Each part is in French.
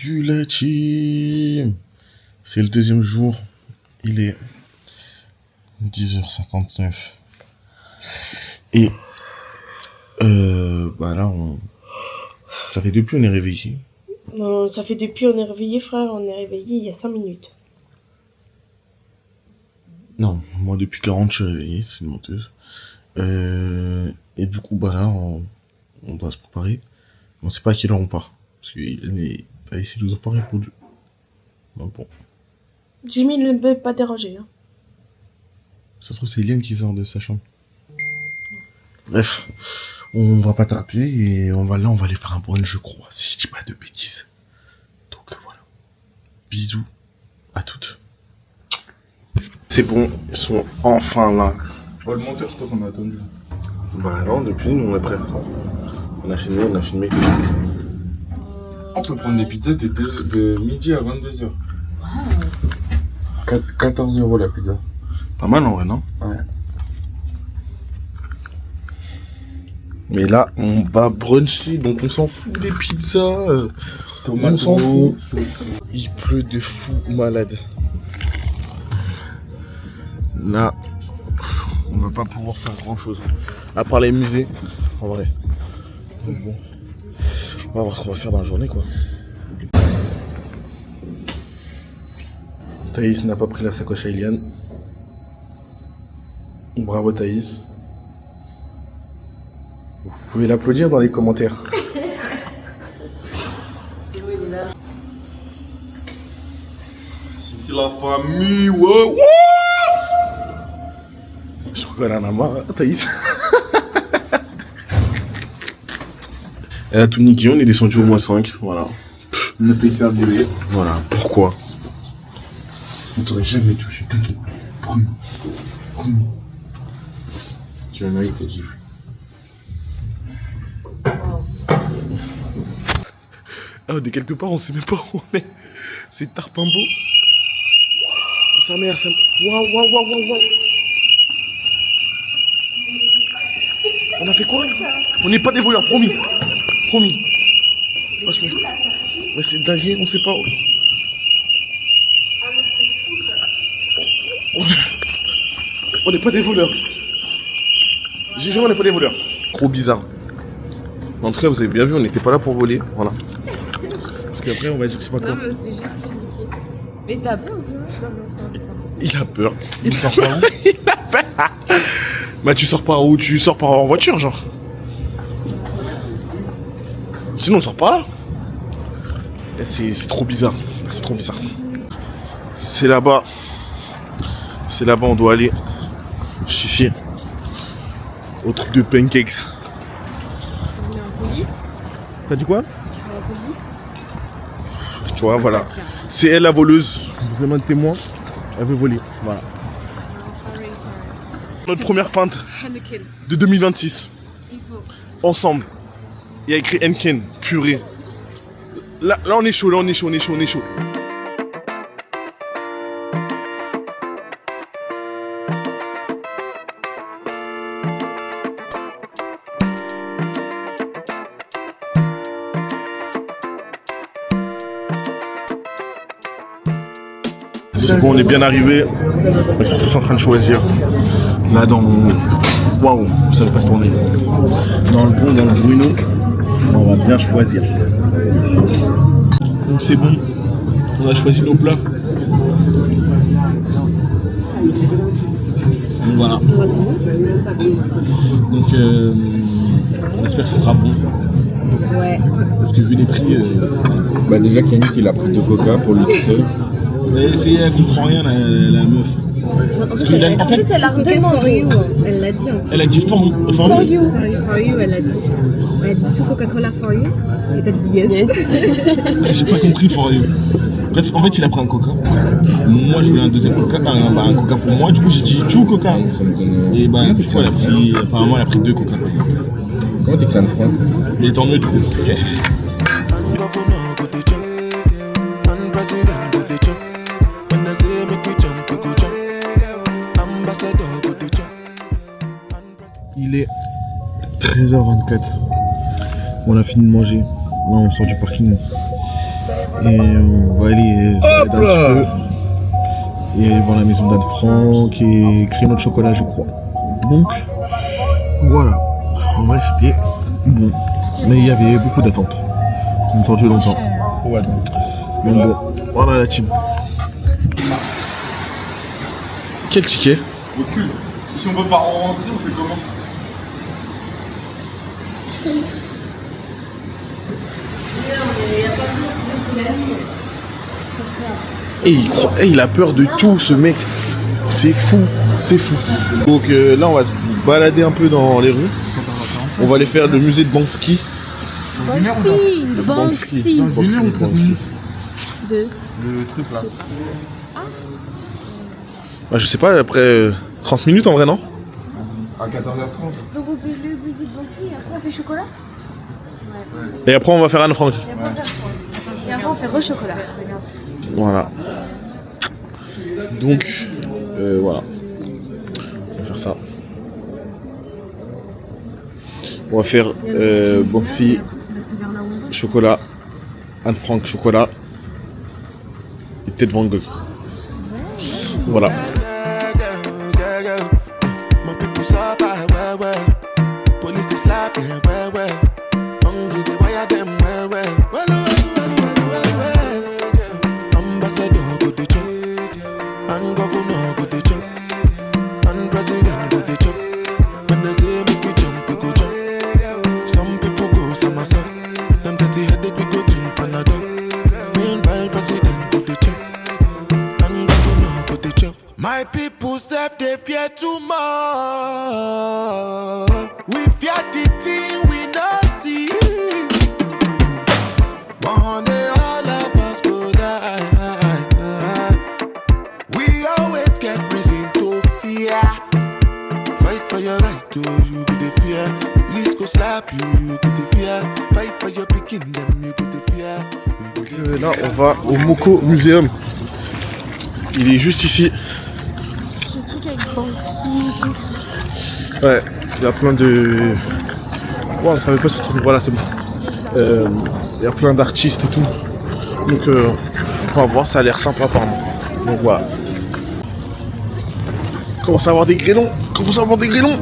du Lachim. C'est le deuxième jour. Il est 10h59. Et là, ça fait depuis on est réveillé. Non, ça fait depuis on est réveillé, frère. On est réveillé il y a 5 minutes. Non, moi depuis 40 je suis réveillé, c'est une menteuse. Et du coup, là, on doit se préparer. On sait pas à quelle heure on part. Parce qu'il a essayé de nous en pas répondu. Donc bon. Jimmy ne peut pas déranger. Hein. Ça se trouve, c'est Eliane qui sort de sa chambre. Bref, on va pas tarder et on va aller faire un brunch, je crois, si je dis pas de bêtises. Donc voilà. Bisous à toutes. C'est bon, ils sont enfin là. Oh, le monteur, c'est toi qu'on a attendu. Bah non, depuis nous on est prêts. On a filmé. On peut prendre des pizzas de midi à 22h. Wow. 14 € la pizza. Pas mal en vrai, non? Ouais. Mais là, on va bruncher, donc on s'en fout des pizzas. On s'en fout. Il pleut de fou malade. Là, on va pas pouvoir faire grand chose. À part les musées, en vrai. Donc bon, on va voir ce qu'on va faire dans la journée, quoi. Thaïs n'a pas pris la sacoche à Eliane. Bravo Thaïs. Vous pouvez l'applaudir dans les commentaires. C'est la famille, ouais. Je crois qu'elle en a marre, Thaïs. Elle a tout niqué, on est descendu au moins 5, voilà. On a payé se faire bébé. Voilà, pourquoi? On t'aurait jamais touché, t'inquiète. Promis. Tu vas mériter cette gifle. Ah, de quelque part, on sait même pas où on est. C'est Tarpimbo. Sa mère, Waouh. On a fait quoi? On n'est pas des voleurs, promis. Mais c'est dingue, on sait pas où. On n'est pas des voleurs. J'ai juré, on n'est pas des voleurs. Trop bizarre. En tout cas, vous avez bien vu, on n'était pas là pour voler. Voilà. Parce qu'après, on va dire, je sais pas quoi. Non, mais c'est juste niqué. Mais t'as peur ou quoi? Non, mais on s'en dit pas. Il a peur. Il sort par où? Il a peur. Bah, tu sors par où? Tu sors par en voiture, genre. Sinon, on sort par là. C'est trop bizarre. C'est là-bas. On doit aller. Ici. Au truc de pancakes. On est en colis. T'as dit quoi? On est en colis. Tu vois, voilà. C'est elle la voleuse. Vous avez un témoin. Elle veut voler. Voilà. Sorry. Notre première pinte Henneken. de 2026. Il faut. Ensemble. Il y a écrit Henken. Purée. Là, on est chaud. C'est bon, on est bien arrivé. Ils sont tous en train de choisir. Là, waouh, ça va pas se tourner. Dans le Bruno, on va bien choisir. Donc c'est bon. On a choisi nos plats. Donc voilà. Donc on espère que ce sera bon. Ouais. Parce que vu les prix. Bah, déjà, Yanis, il a pris 2 coca pour lui tout seul. Mais elle comprend rien, la meuf. En plus, elle a redemandé. Elle l'a dit. Elle a dit for you. Sorry, for you, elle a dit. Elle a dit 2 Coca-Cola for you. Et t'as dit yes. J'ai pas compris for you. Bref, en fait, il a pris un coca. Moi, je voulais un deuxième coca, un coca pour moi. Du coup, j'ai dit 2 coca. Et bah, du coup, apparemment, elle a pris 2 coca. Comment t'écris en France? Il est en neutre. Il est 13h24. On a fini de manger. Là, on sort du parking. Et on va aller se balader un petit peu. Et aller voir la maison d'Anne Frank et créneau de chocolat, je crois. Donc, voilà. En vrai, c'était bon. Mais il y avait beaucoup d'attentes. On a attendu longtemps. Ouais. Donc bon, voilà la team. Quel ticket? Recule. Parce que si on veut pas rentrer, on fait comment? Et il a peur de tout, ce mec. C'est fou, c'est fou. Donc là, on va se balader un peu dans les rues. On va aller faire le musée de Banksy. Banksy. Dans une heure ou 30 minutes? Deux. Le truc là. Bah, je sais pas, après 30 minutes en vrai, non? À 14h30. Donc on fait le musée de Banksy et après on fait chocolat. Et après, on va faire Anne Frank. Et après on fait re-chocolat. Voilà. Donc, voilà. On va faire ça. On va faire Banksy, chocolat, Anne Frank, chocolat, et peut-être Van Gogh. Voilà. My people suffer well, well. Police they slap them well, well. Hungry they wire them well, well. Well, well, well. Ambassador go the chop, and governor go the chop, and president go the chop. When they say make we jump, we go jump. Some people go somersault. Them dirty headache we go drink Panadol. Meanwhile president go the chop, and governor go the chop. My people self they fear too much. We fear the thing we not see. One day all of us go die. We always get reason to fear. Fight for your right to you go the fear. Police go slap you, you go the fear. Fight for your picking them, you go the fear. We go the Là, on va au Moko Museum. Il est juste ici. Ce truc avec Banksy et tout. Ouais, il y a plein de... Ouais, on savait pas ce truc, voilà, c'est bon. Il y a plein d'artistes et tout. Donc, on va voir, ça a l'air sympa apparemment. Donc voilà. Commence à avoir des grêlons. Commence à avoir des grêlons.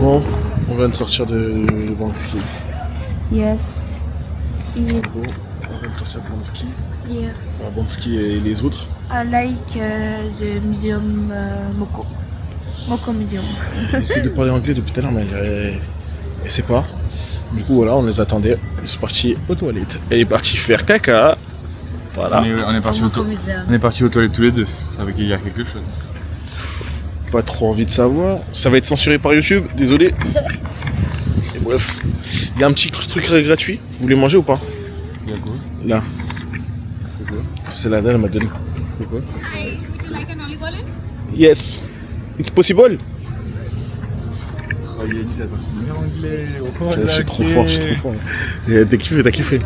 Bon, on vient de sortir de Banksy. Yes. Bon, on vient de sortir de Banksy. Yes. Banksy et les autres. I like the museum Moko. Moko Museum. J'essaie de parler anglais depuis tout à l'heure, mais elle sait pas. Du coup, voilà, on les attendait. Ils sont partis aux toilettes. Elle est partie faire caca. Voilà. On est partis aux toilettes tous les deux. Ça veut dire qu'il y a quelque chose. Pas trop envie de savoir. Ça va être censuré par YouTube, désolé. Et bref. Il y a un petit truc gratuit. Vous voulez manger ou pas? Il y a quoi? Là. C'est quoi? C'est la dalle, elle m'a donné. C'est quoi? Yes. It's possible. Oh, Yannis, il a sorti bien anglais. Je suis trop fort, je suis trop fort. Et t'as kiffé, t'as kiffé.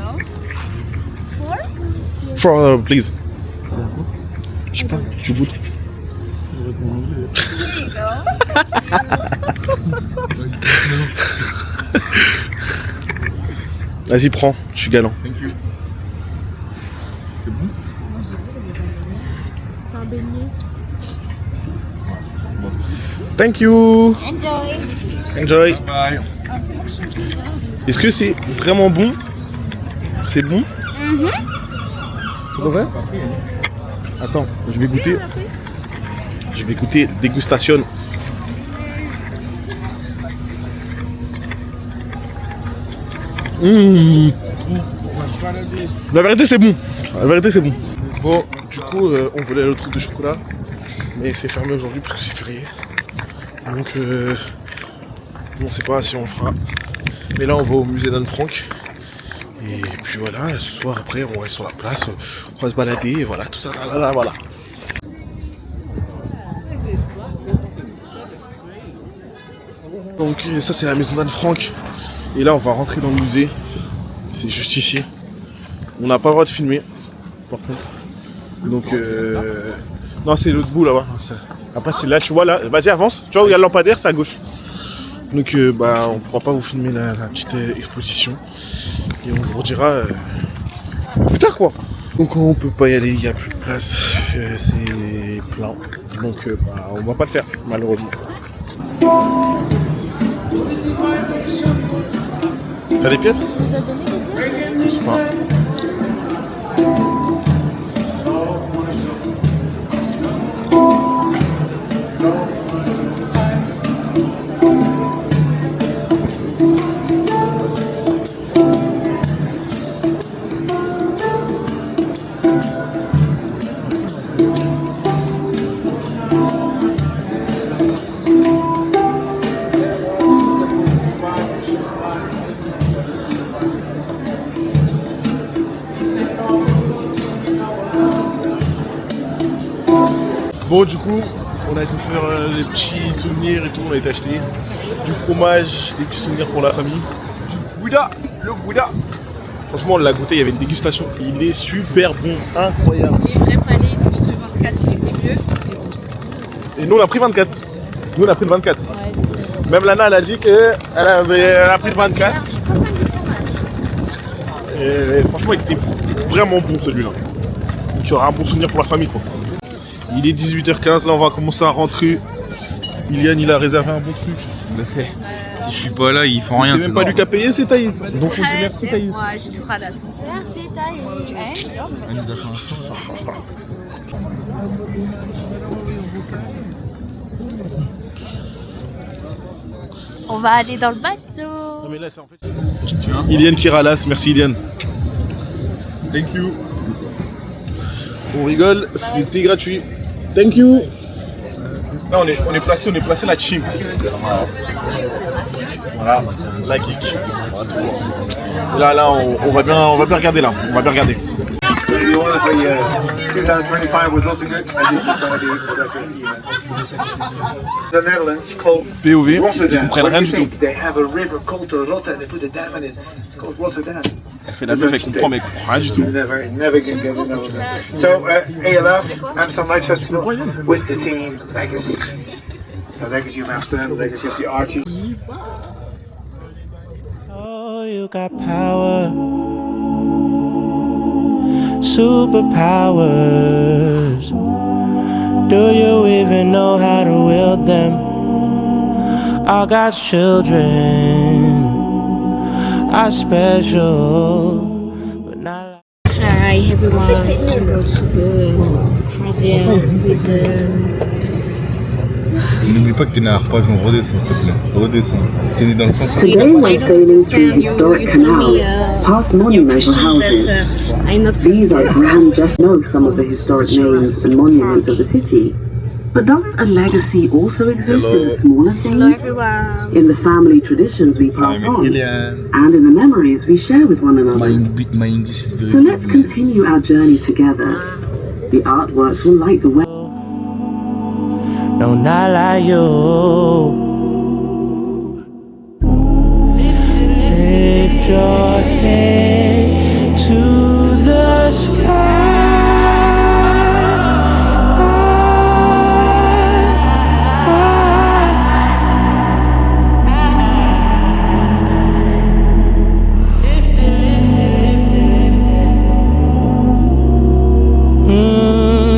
For, please. C'est un quoi? Je sais pas, tu goûtes. Vas-y, prends, je suis galant. Thank you. C'est bon? C'est un beignet. Thank you. Enjoy. Enjoy. Bye. Est-ce que c'est vraiment bon? C'est bon? Pour de vrai? Attends, je vais goûter. Je vais goûter dégustation. La vérité c'est bon. La vérité c'est bon. Bon, du coup on voulait aller au truc de chocolat. Mais c'est fermé aujourd'hui parce que c'est férié. Donc on sait pas si on le fera. Mais là on va au musée d'Anne Frank. Et puis voilà, ce soir après on va aller sur la place, on va se balader et voilà, tout ça, là, voilà. Donc ça c'est la maison d'Anne Frank. Et là on va rentrer dans le musée. C'est juste ici. On n'a pas le droit de filmer, par contre. Donc non c'est l'autre bout là-bas. Après c'est là, tu vois là, vas-y avance, tu vois où il y a le lampadaire, c'est à gauche. Donc bah on pourra pas vous filmer la petite exposition. Et on vous redira plus tard quoi. Donc on peut pas y aller, il n'y a plus de place, c'est plein. Donc bah, on va pas le faire malheureusement. T'as des pièces? Vous avez donné des pièces? Je sais pas. Bon du coup on a été faire les petits souvenirs et tout, on a été acheter du fromage, des petits souvenirs pour la famille, du gouda, le gouda. Franchement on l'a goûté, il y avait une dégustation, il est super bon, incroyable. Les vrais palais, ils ont dit que 24 il était mieux. Et nous on a pris 24, nous on a pris le 24. Ouais, je sais. Même Lana elle a dit qu'elle a pris le 24. Et franchement il était vraiment bon celui-là. Donc il y aura un bon souvenir pour la famille quoi. Il est 18h15, là on va commencer à rentrer. Ilian il a réservé un bon truc. Si je suis pas là, ils font rien. C'est même pas lui qui a payé, c'est Thaïs. Donc on dit merci Thaïs. Moi, je te ralasse. Merci Thaïs. Elle nous a fait un show. On va aller dans le bateau. Non mais là c'est en fait... Ilian qui ralasse, merci Ilian. Thank you. On rigole, c'était gratuit. Thank you. Là on est placé la team. Voilà, la geek. Là on va bien regarder là, on va bien regarder. The one of the 2025 was also good. I just decided the Netherlands called POV, ils Rotterdam. comprennent rien What do du you tout. think? They have a river called the Rotterdam. They put a dam in it. It's called Rotterdam. Elle fait la meuf, elle comprend mais elle comprend rien du tout. Never can get to know that. So ALF Amsterdam Light Festival with the team Legacy. The Legacy of Amsterdam, Legacy of the Archie. Oh, you got power, superpowers. Do you even know how to wield them? All God's children are special, but not like. Hi everyone, I'm going to the museum with the... N'oublie pas que t'es né à Arpajon, redescends s'il te plaît. Redescends. T'es né dans le fond. Today we're sailing through historic canals, past monumental houses. These are grand gestures. Know some of the historic names and monuments of the city. But doesn't a legacy also exist in the smaller things? In the family traditions we pass on, and in the memories we share with one another. My English is very So let's continue our journey together. The artworks will light the way. No, not like you. Lift your head to the sky.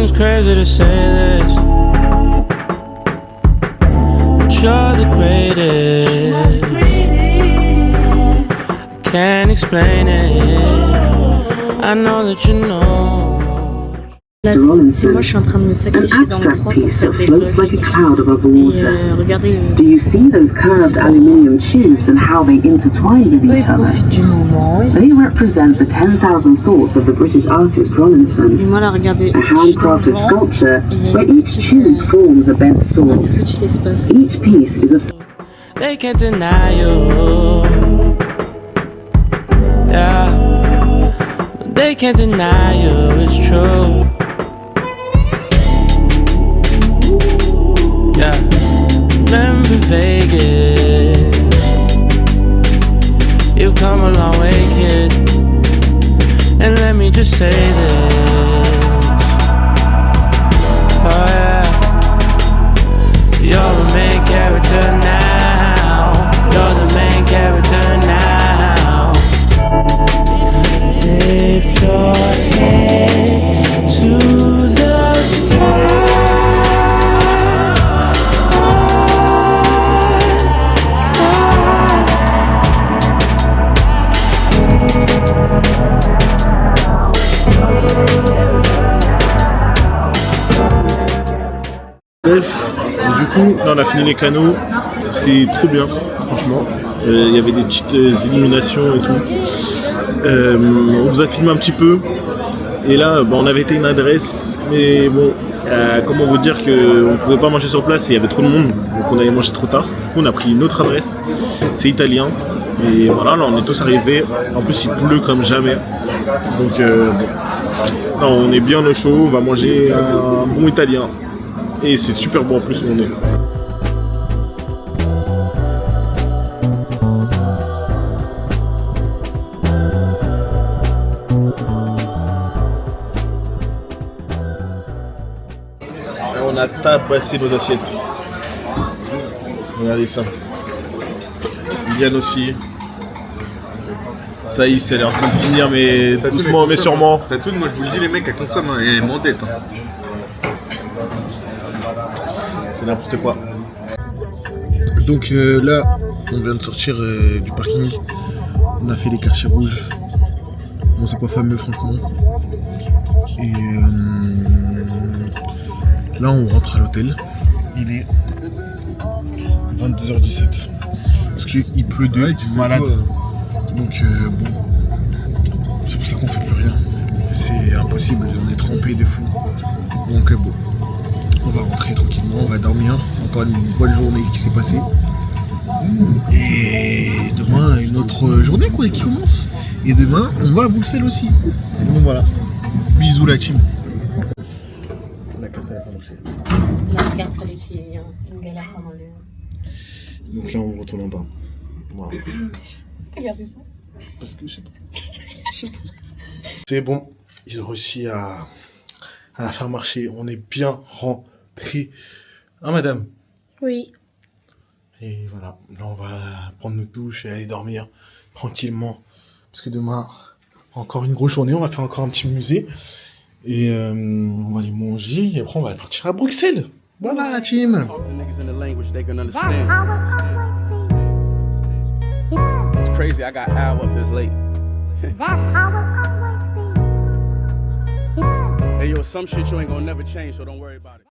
It's crazy to say this. You're the greatest. Can't explain it. I know that you know. Là, c'est moi, je suis en train de me sacrifier An dans le abstract froid pour piece faire that des floats vlogs. like a cloud above the Et water. regardez, Do you see those curved aluminium tubes and how they intertwine with eux, each ils other? profitent du moment. They represent the 10,000 thoughts of the British artist Et Rawlinson, moi, là, regardez, a je suis dans le handcrafted vent, sculpture et il y a where une each petite, tube forms a bent un thought. petit espace. Each piece is a They can't deny you. Yeah, they can't deny you. It's true. Yeah, remember Vegas. You've come a long way, kid. And let me just say this. Oh yeah, you're the main character now. You're the main character now. Lift your head to the sky. Bref, du coup, là on a fini les canaux, c'était trop bien, franchement. Il y avait des petites illuminations et tout. On vous a filmé un petit peu, et là on avait été une adresse, mais bon, comment vous dire qu'on ne pouvait pas manger sur place et il y avait trop de monde, donc on avait mangé trop tard. Du coup on a pris une autre adresse, c'est italien, et voilà, là on est tous arrivés, en plus il pleut comme jamais, donc bon. Là, on est bien au chaud, on va manger un bon italien. Et c'est super bon en plus où on est. Et on a tabassé nos assiettes. Regardez ça. Yann aussi. Thaïs, elle est en train de finir, mais doucement mais sûrement. T'as tout, moi je vous le dis, les mecs, elles consomment hein, et m'endettent. Hein. C'est n'importe quoi. Donc là, on vient de sortir du parking. On a fait les quartiers rouges. Bon, c'est pas fameux, franchement. Et là, on rentre à l'hôtel. Il est 22h17. Parce qu'il pleut de malade. Donc bon, c'est pour ça qu'on fait plus rien. C'est impossible, on est trempé de fou. Donc bon. On va rentrer tranquillement, on va dormir. Encore une bonne journée qui s'est passée. Et demain, une autre journée quoi, qui commence. Et demain, on va à Bruxelles aussi. Donc voilà. Bisous la team. La carte elle a pas marché. La carte, fallait qu'il y ait une galère pendant le... Donc là, on retourne en bas. Voilà. T'as regardé ça? Parce que je sais pas. C'est bon. Ils ont réussi à la faire marcher. On est bien remplis. Hein, madame? Oui. Et voilà. Là, on va prendre nos douches et aller dormir tranquillement. Parce que demain, encore une grosse journée. On va faire encore un petit musée. Et on va aller manger. Et après, on va partir à Bruxelles. Voilà, la team. niggas in the language they can That's understand. how it always be. Yeah. It's crazy, I got Al up this late. That's how it always be. Yeah. Hey yo, some shit you ain't gonna never change, so don't worry about it.